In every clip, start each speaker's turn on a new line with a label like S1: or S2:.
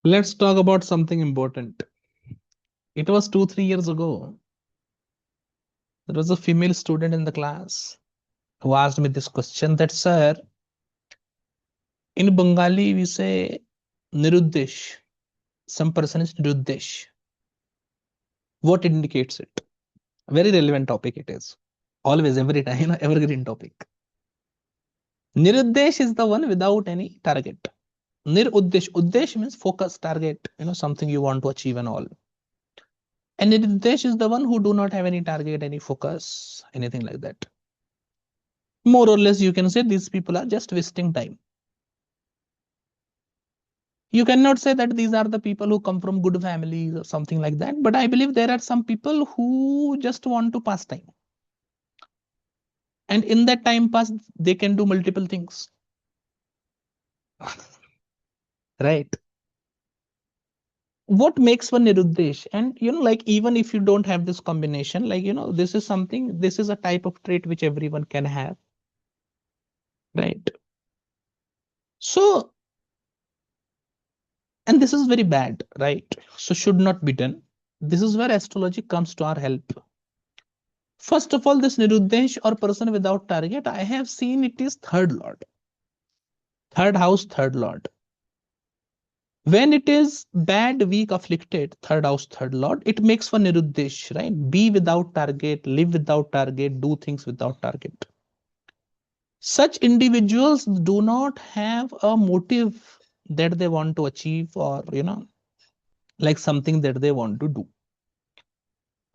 S1: Let's talk about something important. It was 2, 3 years ago. There was a female student in the class who asked me this question that, sir, in Bengali we say Niruddesh. Some person is Niruddesh. What indicates it? Very relevant topic it is. Always, every time, evergreen topic. Niruddesh is the one without any target. Niruddesh. Uddesh means focus, target, something you want to achieve and all. And Niruddesh is the one who do not have any target, any focus, anything like that. More or less, you can say these people are just wasting time. You cannot say that these are the people who come from good families or something like that. But I believe there are some people who just want to pass time. And in that time pass, they can do multiple things. Right. What makes one Niruddesh? And like even if you don't have this combination, like this is something, this is a type of trait which everyone can have. Right. So, and this is very bad, right? So should not be done. This is where astrology comes to our help. First of all, this Niruddesh or person without target, I have seen it is third lord. Third house, third lord. When it is bad, weak, afflicted, third house, third lord, it makes one Niruddesh, right? Be without target, live without target, do things without target. Such individuals do not have a motive that they want to achieve or, like something that they want to do.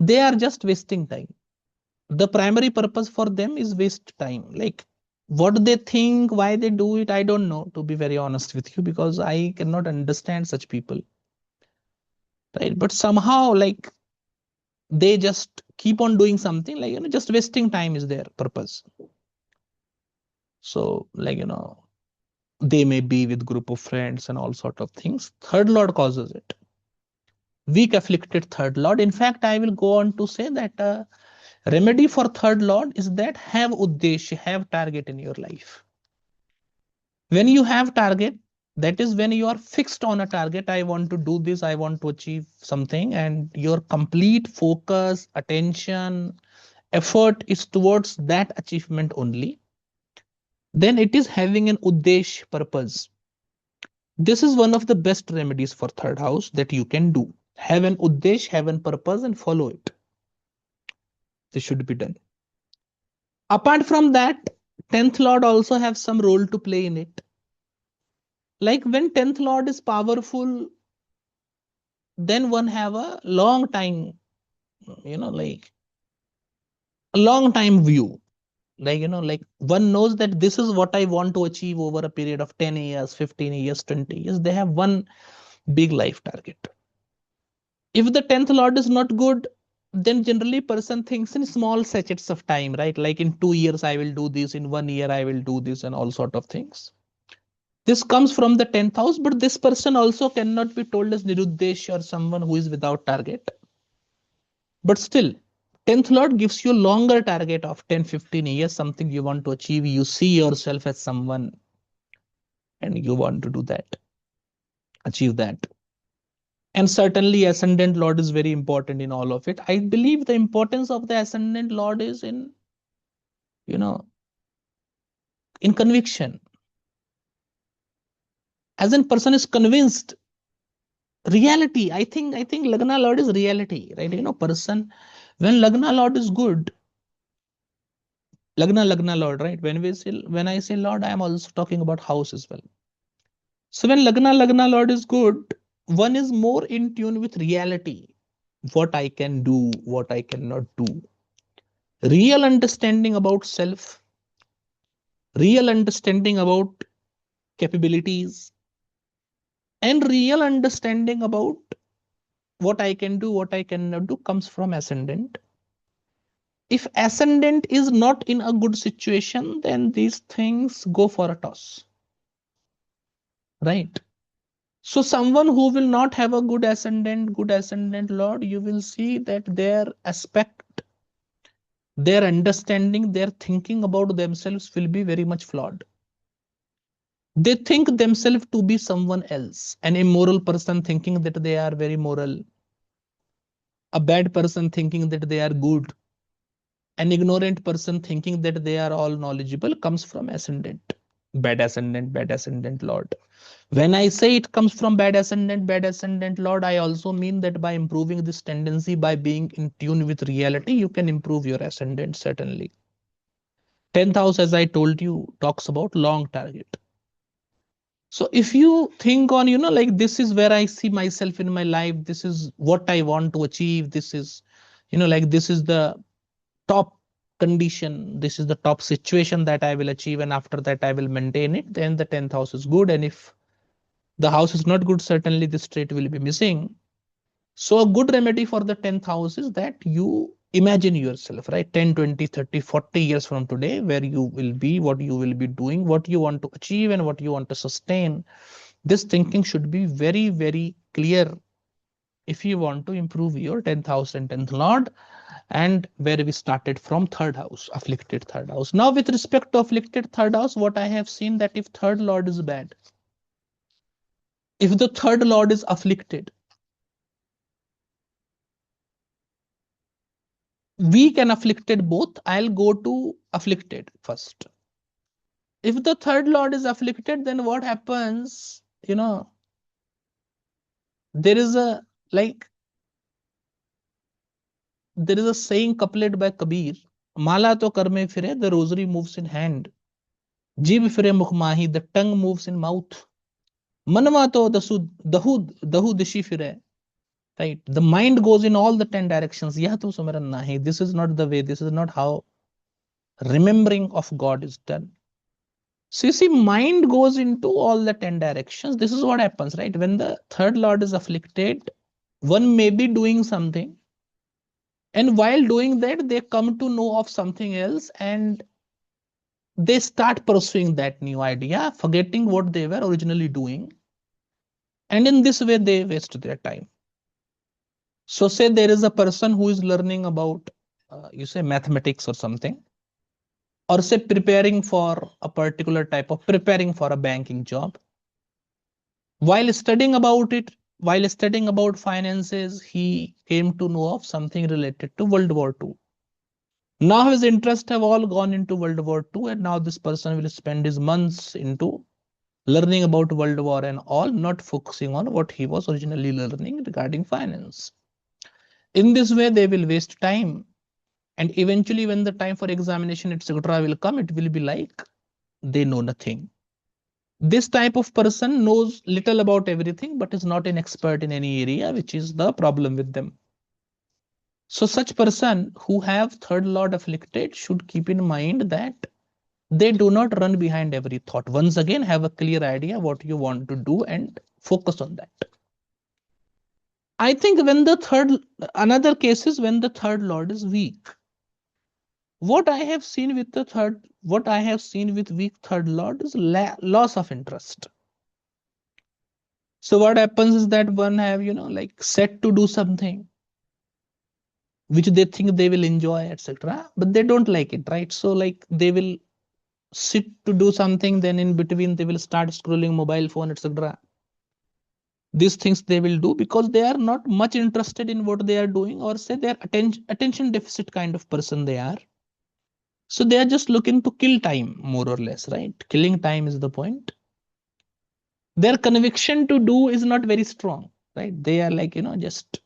S1: They are just wasting time. The primary purpose for them is waste time. Like what they think, why they do it, I don't know, to be very honest with you, because I cannot understand such people. Right. But somehow, like, they just keep on doing something, like, just wasting time is their purpose. So, like, they may be with group of friends and all sort of things. Third lord causes it. Weak afflicted third lord. In fact, I will go on to say that remedy for third lord is that have uddesh, have target in your life. When you have target, that is when you are fixed on a target. I want to do this, I want to achieve something, and your complete focus, attention, effort is towards that achievement only. Then it is having an uddesh, purpose. This is one of the best remedies for third house that you can do. Have an uddesh, have an purpose, and follow it. This should be done. Apart from that, 10th lord also have some role to play in it. Like when 10th lord is powerful, then one have a long time, like a long time view. Like, like one knows that this is what I want to achieve over a period of 10 years, 15 years, 20 years. They have one big life target. If the 10th lord is not good, then generally person thinks in small sachets of time, right? Like in 2 years I will do this, in 1 year I will do this, and all sort of things. This comes from the 10th house, but this person also cannot be told as Niruddesh or someone who is without target. But still, 10th lord gives you longer target of 10, 15 years, something you want to achieve. You see yourself as someone and you want to do that, achieve that. And certainly ascendant lord is very important in all of it. I believe the importance of the ascendant lord is in, you know, in conviction. As in person is convinced. Reality. I think Lagna Lord is reality, right? Person, when Lagna Lord is good, Lagna Lord, right? When I say Lord, I am also talking about house as well. So when Lagna Lord is good, one is more in tune with reality. What I can do, what I cannot do. Real understanding about self, real understanding about capabilities, and real understanding about what I can do, what I cannot do comes from ascendant. If ascendant is not in a good situation, then these things go for a toss, right? So someone who will not have a good ascendant lord, you will see that their aspect, their understanding, their thinking about themselves will be very much flawed. They think themselves to be someone else, an immoral person thinking that they are very moral, a bad person thinking that they are good, an ignorant person thinking that they are all knowledgeable comes from ascendant. Bad ascendant Lord. When I say it comes from bad ascendant Lord, I also mean that by improving this tendency, by being in tune with reality, you can improve your ascendant certainly. 10th house, as I told you, talks about long target. So if you think on, like this is where I see myself in my life, this is what I want to achieve, this is, like this is the top condition, this is the top situation that I will achieve, and after that I will maintain it, then the 10th house is good. And if the house is not good, certainly this trait will be missing. So a good remedy for the 10th house is that you imagine yourself, right? 10, 20, 30, 40 years from today, where you will be, what you will be doing, what you want to achieve, and what you want to sustain. This thinking should be very, very clear if you want to improve your 10th house and 10th lord. And where we started from third house, afflicted third house. Now, with respect to afflicted third house, what I have seen that if third lord is bad, if the third lord is afflicted, weak and afflicted both, I'll go to afflicted first. If the third lord is afflicted, then what happens? There is a like there is a saying couplet by Kabir. Mala to karme fire, the rosary moves in hand. Jib fire mukhmahi, the tongue moves in mouth. Manwa to dahu dishi fire. Right. The mind goes in all the 10 directions. Yah to sumaran nahi. This is not the way. This is not how remembering of God is done. So you see, mind goes into all the 10 directions. This is what happens, right? When the third lord is afflicted, one may be doing something. And while doing that, they come to know of something else and they start pursuing that new idea, forgetting what they were originally doing. And in this way, they waste their time. So say there is a person who is learning about, you say mathematics or something, or say preparing for a particular type of preparing for a banking job. While studying about it, while studying about finances, he came to know of something related to World War II. Now his interests have all gone into World War II, and now this person will spend his months into learning about World War and all, not focusing on what he was originally learning regarding finance. In this way, they will waste time. And eventually, when the time for examination, etc., will come, it will be like they know nothing. This type of person knows little about everything, but is not an expert in any area, which is the problem with them. So such person who have third lord afflicted should keep in mind that they do not run behind every thought. Once again, have a clear idea what you want to do and focus on that. I think another case is when the third lord is weak. What I have seen with weak third lord is loss of interest. So what happens is that one have, like set to do something which they think they will enjoy, etc. But they don't like it, right? So like they will sit to do something, then in between they will start scrolling mobile phone, etc. These things they will do because they are not much interested in what they are doing, or say they are attention deficit kind of person they are. So they are just looking to kill time, more or less, right? Killing time is the point. Their conviction to do is not very strong, right? They are like, just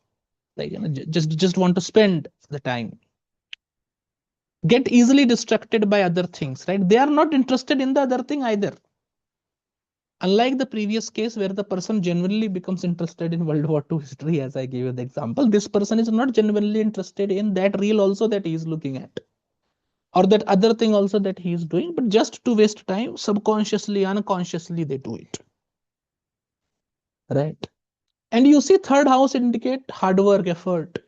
S1: like, just want to spend the time. Get easily distracted by other things, right? They are not interested in the other thing either. Unlike the previous case where the person genuinely becomes interested in World War II history, as I gave you the example, this person is not genuinely interested in that reel also that he is looking at, or that other thing also that he is doing, but just to waste time, subconsciously, unconsciously, they do it. Right. And you see, third house indicate hard work, effort.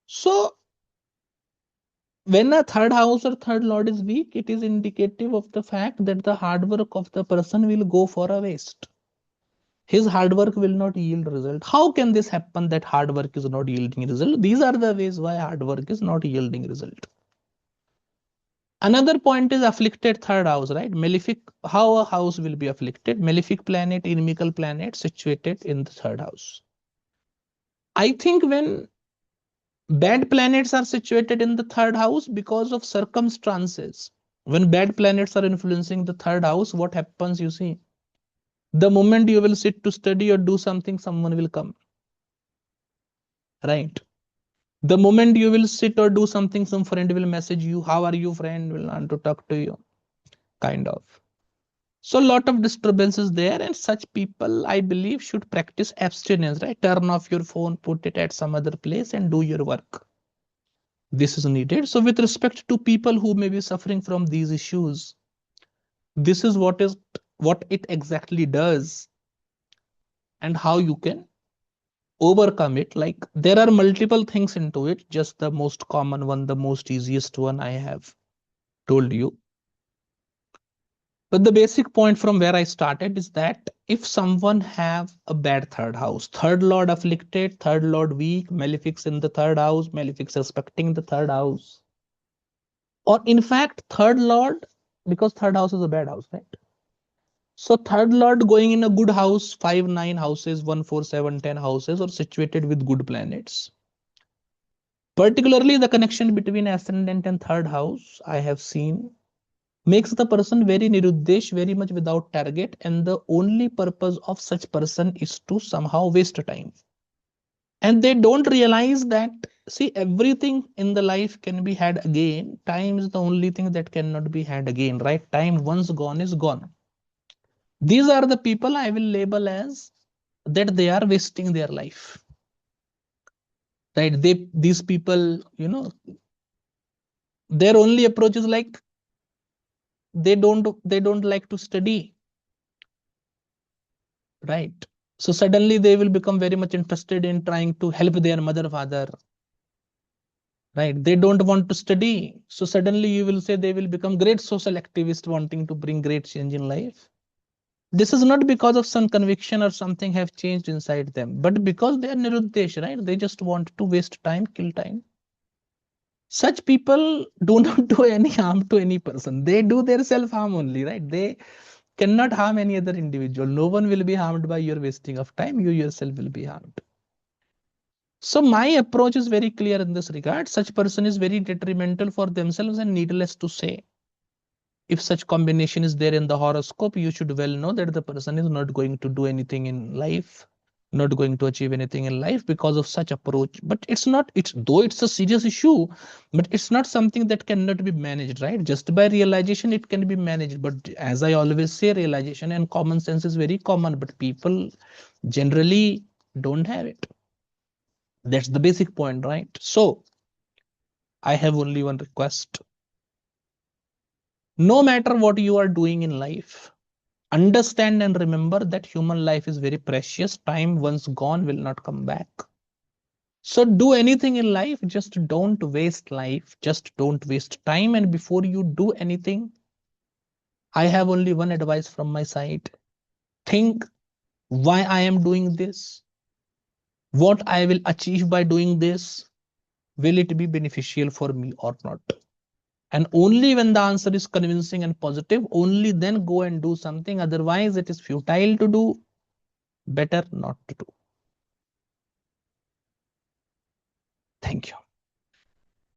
S1: So when a third house or third lord is weak, it is indicative of the fact that the hard work of the person will go for a waste. His hard work will not yield result. How can this happen that hard work is not yielding result? These are the ways why hard work is not yielding result. Another point is afflicted third house, right? Malefic, how a house will be afflicted? Malefic planet, inimical planet situated in the third house. I think when bad planets are situated in the third house because of circumstances, when bad planets are influencing the third house, what happens? You see, the moment you will sit to study or do something, someone will come, right? The moment you will sit or do something, some friend will message you, how are you, friend? Will want to talk to you, kind of. So a lot of disturbances there, and such people, I believe, should practice abstinence, right? Turn off your phone, put it at some other place, and do your work. This is needed. So with respect to people who may be suffering from these issues, this is what it exactly does and how you can overcome it. Like there are multiple things into it, just the most common one, the most easiest one I have told you. But the basic point from where I started is that if someone have a bad third house, third lord afflicted, third lord weak, malefics in the third house, malefics aspecting the third house, or in fact third lord, because third house is a bad house, right? So third lord going in a good house, 5, 9 houses, 1, 4, 7, 10 houses, or situated with good planets. Particularly the connection between ascendant and third house, I have seen, makes the person very niruddesh, very much without target, and the only purpose of such person is to somehow waste time. And they don't realize that, see, everything in the life can be had again. Time is the only thing that cannot be had again, right? Time once gone is gone. These are the people I will label as that they are wasting their life, right? These people, their only approach is like they don't like to study, right? So suddenly they will become very much interested in trying to help their mother, father, right? They don't want to study. So suddenly you will say they will become great social activists wanting to bring great change in life. This is not because of some conviction or something have changed inside them, but because they are niruddesh, right? They just want to waste time, kill time. Such people do not do any harm to any person. They do their self harm only, right? They cannot harm any other individual. No one will be harmed by your wasting of time. You yourself will be harmed. So my approach is very clear in this regard. Such person is very detrimental for themselves, and needless to say, if such combination is there in the horoscope, you should well know that the person is not going to do anything in life, not going to achieve anything in life because of such approach. But it's not, it's though it's a serious issue, but it's not something that cannot be managed, right? Just by realization, it can be managed. But as I always say, realization and common sense is very common, but people generally don't have it. That's the basic point, right? So I have only one request. No matter what you are doing in life, understand and remember that human life is very precious. Time once gone will not come back. So do anything in life, just don't waste life. Just don't waste time. And before you do anything, I have only one advice from my side. Think why I am doing this, what I will achieve by doing this. Will it be beneficial for me or not? And only when the answer is convincing and positive, only then go and do something. Otherwise, it is futile to do. Better not to do. Thank you.